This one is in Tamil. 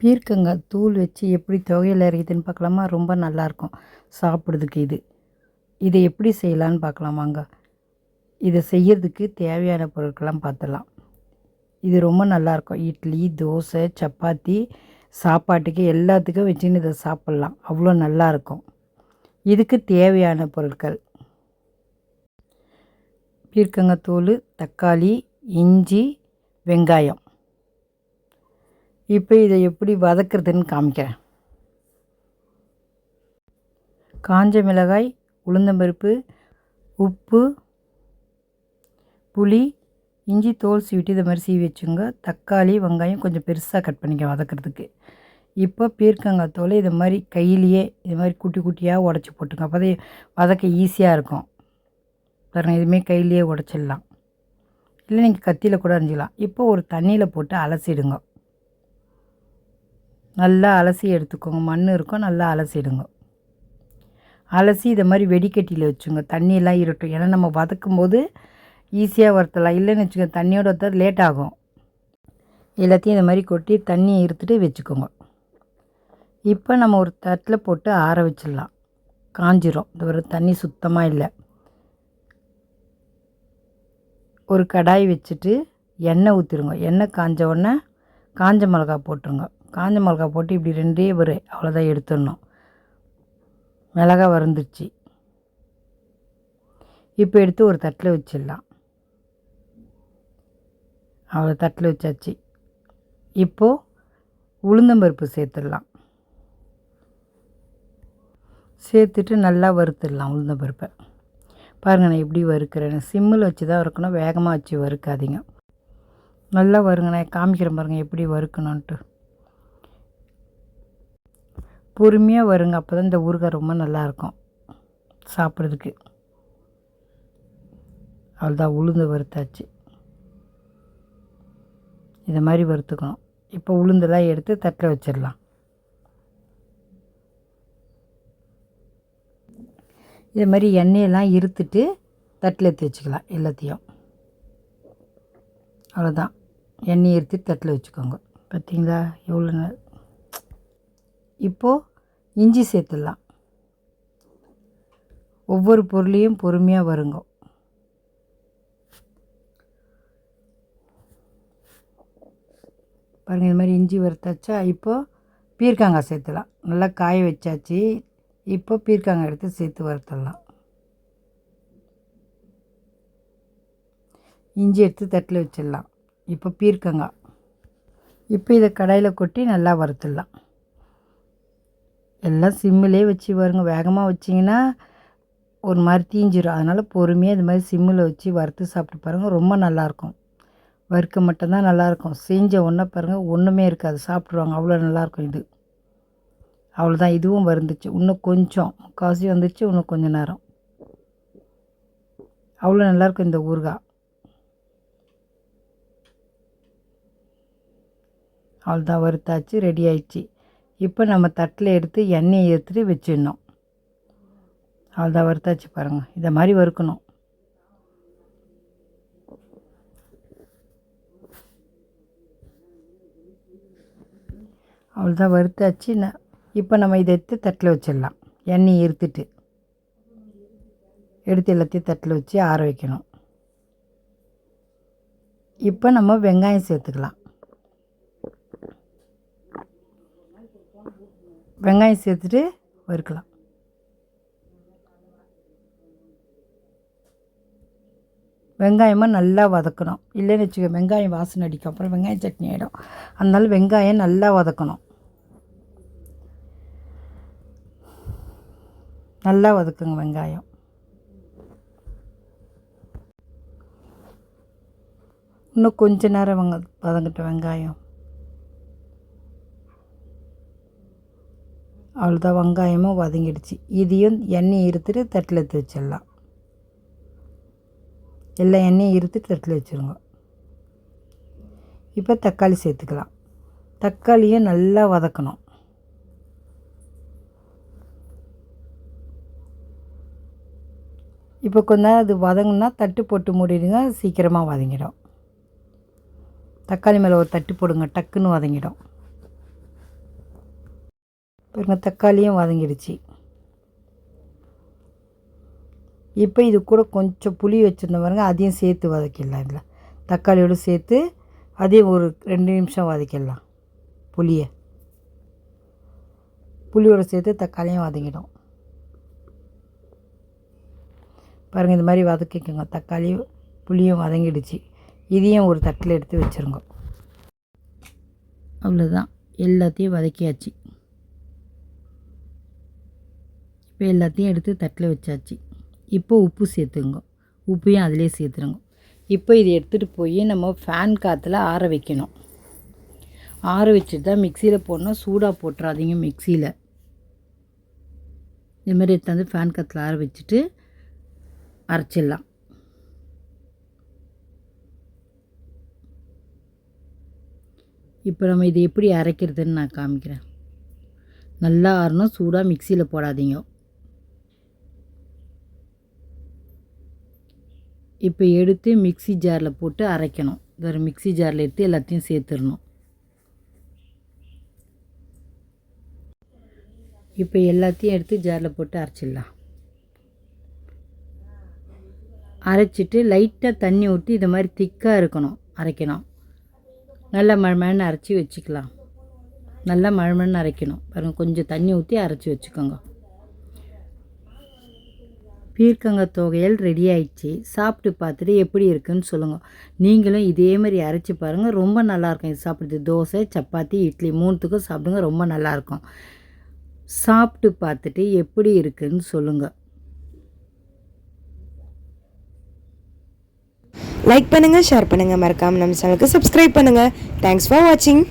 பீர்க்கங்காய் தூள் வச்சு எப்படி துவையல் அரைக்குதுன்னு பார்க்கலாமா? ரொம்ப நல்லாயிருக்கும் சாப்பிட்றதுக்கு இது. இதை எப்படி செய்யலான்னு பார்க்கலாம் வாங்க. இதை செய்யறதுக்கு தேவையான பொருட்கள்லாம் பார்த்துடலாம். இது ரொம்ப நல்லாயிருக்கும். இட்லி, தோசை, சப்பாத்தி, சாப்பாட்டுக்கு எல்லாத்துக்கும் வச்சுன்னு இதை சாப்பிட்லாம். அவ்வளோ நல்லாயிருக்கும். இதுக்கு தேவையான பொருட்கள்: பீர்க்கங்காய் தூள், தக்காளி, இஞ்சி, வெங்காயம். இப்போ இதை எப்படி வதக்கிறதுன்னு காமிக்கிறேன். காஞ்ச மிளகாய், உளுந்தம்பருப்பு, உப்பு, புளி, இஞ்சி தோல் சீவிட்டு இதை மாதிரி சீவி வச்சுங்க. தக்காளி, வெங்காயம் கொஞ்சம் பெருசாக கட் பண்ணிக்க வதக்கிறதுக்கு. இப்போ பீர்க்கங்காய் தோலை இது மாதிரி கையிலேயே இது மாதிரி குட்டி குட்டியாக உடச்சி போட்டுங்க. அப்போ தான் வதக்க ஈஸியாக இருக்கும். பாருங்கள், இதுமாரி கையிலேயே உடச்சிடலாம். இல்லை நீங்கள் கத்தியில் கூட அரைஞ்சிக்கலாம். இப்போ ஒரு தண்ணியில் போட்டு அலசிடுங்க. நல்லா அலசி எடுத்துக்கோங்க. மண் இருக்கும், நல்லா அலசிடுங்க. அலசி இதை மாதிரி வெடிக்கட்டியில் வச்சுங்க. தண்ணியெல்லாம் இருட்டும். ஏன்னா நம்ம வதக்கும் போது ஈஸியாக வறுத்தலாம். இல்லைன்னு வச்சுக்கோங்க, தண்ணியோட வறுத்தா லேட் ஆகும். எல்லாத்தையும் இதை மாதிரி கொட்டி தண்ணியை இருத்துட்டு வச்சுக்கோங்க. இப்போ நம்ம ஒரு தட்டில் போட்டு ஆற வச்சிடலாம். காஞ்சிரும். இது ஒரு தண்ணி சுத்தமாக இல்லை. ஒரு கடாய் வச்சுட்டு எண்ணெய் ஊற்றிடுங்க. எண்ணெய் காஞ்ச உடனே காஞ்ச மிளகா போட்டுருங்க. காஞ்ச மிளகா போட்டு இப்படி ரெண்டே அவ்வளோதான் எடுத்துடணும். மிளகா வறுந்துருச்சு. இப்போ எடுத்து ஒரு தட்டில் வச்சிடலாம். அவ்வளோ தட்டில் வச்சாச்சு. இப்போது உளுந்தம்பருப்பு சேர்த்துடலாம். சேர்த்துட்டு நல்லா வறுத்துடலாம் உளுந்தம்பருப்பை. பாருங்கள், நான் எப்படி வறுக்கிறேன்னு. சிம்மில் வச்சு தான் வறுக்கணும், வேகமாக வச்சு வறுக்காதீங்க. நல்லா வருங்க. நான் காமிக்கிறேன் பாருங்கள் எப்படி வறுக்கணுன்ட்டு. பொறுமையாக வருங்க. அப்போ தான் இந்த ஊறுகாய் ரொம்ப நல்லாயிருக்கும் சாப்பிட்றதுக்கு. அவ்வளோதான், உளுந்து வறுத்தாச்சு. இதை மாதிரி வறுத்துக்கணும். இப்போ உளுந்தெல்லாம் எடுத்து தட்டில் வச்சிடலாம். இது மாதிரி எண்ணெயெல்லாம் இருத்துட்டு தட்டில் எடுத்து வச்சுக்கலாம் எல்லாத்தையும். அவ்வளோதான், எண்ணெய் இருத்தி தட்டில் வச்சுக்கோங்க. பார்த்தீங்களா எவ்வளோ இப்போது இஞ்சி சேர்த்துடலாம். ஒவ்வொரு பொருளையும் பொறுமையாக வருங்க. பாருங்கள், இது மாதிரி இஞ்சி வறுத்தாச்சா. இப்போது பீர்க்கங்காய் சேர்த்துலாம். நல்லா காய வச்சாச்சு. இப்போ பீர்க்கங்காய் எடுத்து சேர்த்து வறுத்துடலாம். இஞ்சி எடுத்து தட்டில் வச்சிடலாம். இப்போ பீர்க்கங்காய். இப்போ இதை கடாயில் கொட்டி நல்லா வறுத்துடலாம். எல்லாம் சிம்மிலே வச்சு வருங்க. வேகமாக வச்சிங்கன்னா ஒரு மாதிரி தீஞ்சிடும். அதனால் பொறுமையாக இது மாதிரி சிம்மில் வச்சு வறுத்து சாப்பிட்டு பாருங்கள். ரொம்ப நல்லாயிருக்கும். வறுக்க மட்டும்தான் நல்லாயிருக்கும். செஞ்ச ஒன்றை பாருங்கள், ஒன்றுமே இருக்காது, சாப்பிட்ருவாங்க. அவ்வளோ நல்லாயிருக்கும் இது. அவ்வளோதான், இதுவும் வந்துச்சு. இன்னும் கொஞ்சம் முக்கால்வாசி வந்துச்சு. இன்னும் கொஞ்சம் நேரம். அவ்வளோ நல்லாயிருக்கும் இந்த ஊறுகாய். அவ்வளோதான், வறுத்தாச்சு, ரெடி ஆயிடுச்சு. இப்போ நம்ம தட்டில் எடுத்து எண்ணெயை எடுத்துகிட்டு வச்சிடணும். அவ்வளோதான், வறுத்தாச்சு பாருங்கள். இதை மாதிரி வறுக்கணும். அவ்வளோதான், வறுத்தாச்சு. இப்போ நம்ம இதை எடுத்து தட்டில் வச்சிடலாம். எண்ணெயை எடுத்துட்டு எடுத்து எல்லாத்தையும் தட்டில் வச்சு ஆற வைக்கணும். இப்போ நம்ம வெங்காயம் சேர்த்துக்கலாம். வெங்காயம் சேர்த்துட்டு வறுக்கலாம். வெங்காயமாக நல்லா வதக்கணும். இல்லைன்னு வச்சுக்க, வெங்காயம் வாசனை அடிக்கும். அப்புறம் வெங்காயம் சட்னி ஆகிடும். அதனால வெங்காயம் நல்லா வதக்கணும். நல்லா வதக்குங்க வெங்காயம். இன்னும் கொஞ்ச நேரம் வதங்கட்டும் வெங்காயம். அவ்வளோதான், வெங்காயமும் வதங்கிடுச்சு. இதையும் எண்ணெய் இருத்துட்டு தட்டில் எடுத்து வச்சிடலாம். எல்லா எண்ணெயும் இருத்துட்டு தட்டில் வச்சுருங்க. இப்போ தக்காளி சேர்த்துக்கலாம். தக்காளியும் நல்லா வதக்கணும். இப்போ கொஞ்ச நேரம் அது வதங்கினா தட்டு போட்டு மூடிடுங்க. சீக்கிரமாக வதங்கிடும். தக்காளி மேலே ஒரு தட்டு போடுங்க, டக்குன்னு வதங்கிடும். பாருங்கள் தக்காளியும் வதங்கிடுச்சு. இப்போ இது கூட கொஞ்சம் புளி வச்சுருந்தோம் பாருங்கள், அதையும் சேர்த்து வதக்கிடலாம். இதில் தக்காளியோடு சேர்த்து அதையும் ஒரு 2 நிமிஷம் வதக்கிடலாம். புளியோடு சேர்த்து தக்காளியும் வதங்கிடும். பாருங்கள் இந்த மாதிரி வதக்கிக்கோங்க. தக்காளி புளியும் வதங்கிடுச்சு. இதையும் ஒரு தட்டில் எடுத்து வச்சுருங்க. அவ்வளோதான், எல்லாத்தையும் வதக்கியாச்சு. இப்போ எல்லாத்தையும் எடுத்து தட்டில் வச்சாச்சு. இப்போ உப்பு சேர்த்துங்க. உப்பையும் அதிலே சேர்த்துருங்க. இப்போ இதை எடுத்துகிட்டு போய் நம்ம ஃபேன் காற்றுல ஆற வைக்கணும். ஆற வச்சுட்டு தான் மிக்சியில் போடணும். சூடாக போட்டுறாதீங்க மிக்சியில். இதுமாதிரி எடுத்தாந்து ஃபேன் காற்றுல ஆற வச்சுட்டு அரைச்சிடலாம். இப்போ நம்ம இது எப்படி அரைக்கிறதுன்னு நான் காமிக்கிறேன். நல்லா ஆறணும். சூடாக மிக்சியில் போடாதீங்க. இப்போ எடுத்து மிக்ஸி ஜாரில் போட்டு அரைக்கணும். வேறு மிக்ஸி ஜாரில் எடுத்து எல்லாத்தையும் சேர்த்துடணும். இப்போ எல்லாத்தையும் எடுத்து ஜாரில் போட்டு அரைச்சிடலாம். அரைச்சிட்டு லைட்டாக தண்ணி ஊற்றி இதை மாதிரி திக்காக இருக்கணும், அரைக்கணும். நல்லா மழமழன்னு அரைச்சி வச்சுக்கலாம். நல்லா மழமழன்னு அரைக்கணும். பாருங்கள், கொஞ்சம் தண்ணி ஊற்றி அரைச்சி வச்சுக்கோங்க. பீர்க்கங்காய் துவையல் ரெடி ஆயிடுச்சு. சாப்பிட்டு பார்த்துட்டு எப்படி இருக்குன்னு சொல்லுங்கள். நீங்களும் இதே மாதிரி அரைச்சி பாருங்கள். ரொம்ப நல்லாயிருக்கும். இது சாப்பிட்றது தோசை, சப்பாத்தி, இட்லி 3த்துக்கும் சாப்பிடுங்க. ரொம்ப நல்லாயிருக்கும். சாப்பிட்டு பார்த்துட்டு எப்படி இருக்குன்னு சொல்லுங்கள். லைக் பண்ணுங்கள், ஷேர் பண்ணுங்கள், மறக்காமல் நம்ம சேனலுக்கு சப்ஸ்கிரைப் பண்ணுங்கள். தேங்க்ஸ் ஃபார் வாட்சிங்.